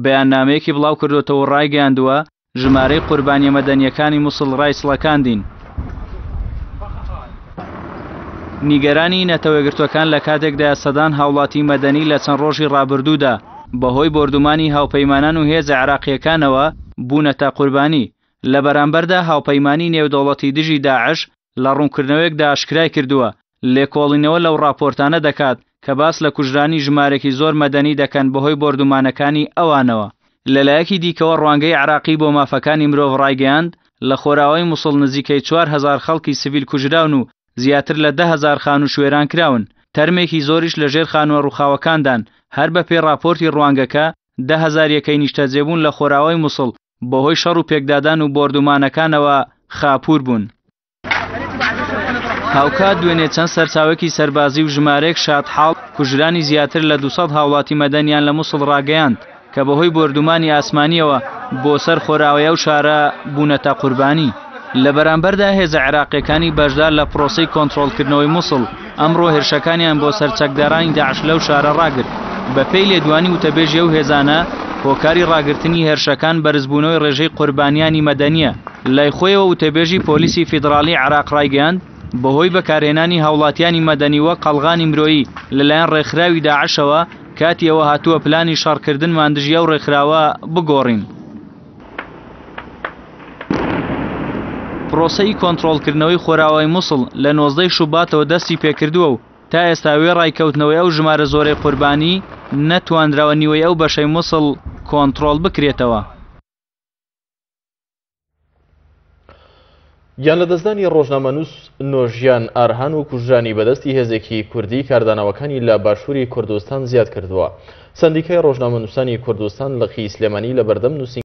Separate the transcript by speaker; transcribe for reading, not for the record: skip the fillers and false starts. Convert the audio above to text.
Speaker 1: بەیاننامەیەکی بڵاو کردوتەوە ڕایگەیاندووە ژمارەی قوربانیە مەدەنیەکانی مووسڵ ڕایسڵەکاندین. نیگەرانی نەتەوەیەگرتوەکان لە کاتێکدا سەدان هاوڵاتی مەدەنی لە چەند ڕۆژی ڕابردوودا بەهۆی بردومانی هاوپەیمانان و هێزە عێراقیەکانەوە بوونەتە قوربانی. لە بەرامبەردا هاوپەیمانی نێودەوڵەتی دژی داعش لە ڕوونکردنەوەیەکدا ئاشکرای کردووە لێکۆڵینەوە لەو ڕاپۆرتانە دەکات کە باس لە کوژرانی ژمارەی زۆر مەدەنی دەکەن بەهۆی بردومانەکانی ئەوانەوە. لەلایەکی دیکەوە ڕوانگەی عێراقی بۆ مافەکانی مرۆڤ ڕایگەیاند لە خۆراوەی مووسڵ نزیکەی 4000 خەڵکی سیڤیل کوژراون و زیاتر لە 10,000 خان و شوێران کراون. تەرمێکی زۆریش لەژێر خانووە ڕووخاوەکاندان. هەر بە پێی راپۆرتی ڕوانگەکە 10,000 یەکەی نیشتەجێبوون لە خۆراوەی مووسڵ بەهۆی شەڕ و پێکدادان و بردومانەکانەوە خاپوور بوون. هاوکات دوێنێ چەند سەرچاوێکی سەربازی و ژمارەیەک شادحاڵ کوژرانی زیاتر لە 200 هاوڵاتی مەدەنیان لە مووسڵ ڕاگەیاند کە بەهۆی بردومانی ئاسمانیەوە بۆ سەر خۆراوەیە و شارە بوونەتە قوربانی. لە بەرامبەردا هێزە عێراقیەکانی بەشدار لە پرۆسەی کۆنتڕۆڵکردنەوەی مووسڵ ئەمڕۆ هێرشەکانیان بۆ سەرچەکدارانی داعش لەو شارە ڕاگرت. بەپێی لێدوانی وتەبێژی ئەو هێزانە هۆکاری ڕاگرتنی هێرشەکان بەرزبوونەوەی ڕێژەی قوربانیانی مەدەنیە. لای خۆیەوە وتەبێژی پۆلیسی فیدراڵی عێراق ڕایگەیاند بەهۆی بەکارهێنانی هاوڵاتیانی مەدەنی وەک قەڵغانی مرۆیی لەلایەن ڕێکخراوی داعشەوە کاتی ئەوە هاتووە پلانی شەڕکردنمان دژی ئەو ڕێکخراوە بگۆڕین. پرۆسەی کۆنتڕۆڵکردنەوەی خۆراوەی مووسڵ لە 19 شوباتەوە دەستی پێکردووە و تا ئێستا وێ ڕایکەوتنەوەی ئەو ژمارە زۆرەی قوربانی نەتوانراوە نیوەی ئەو بەشەی مووسڵ کۆنتڕۆڵ بکرێتەوە.
Speaker 2: گیان لە دەستدانی ڕۆژنامەنووس نۆژیان ئارهان و کوژرانی بەدەستی هێزێکی کوردی کاردانەوەکانی لە باشووری کوردستان زیاد کردووە. سەندیکای ڕۆژنامەنووسانی کوردستان لە خی سلێمانی لە بەردەم نووسین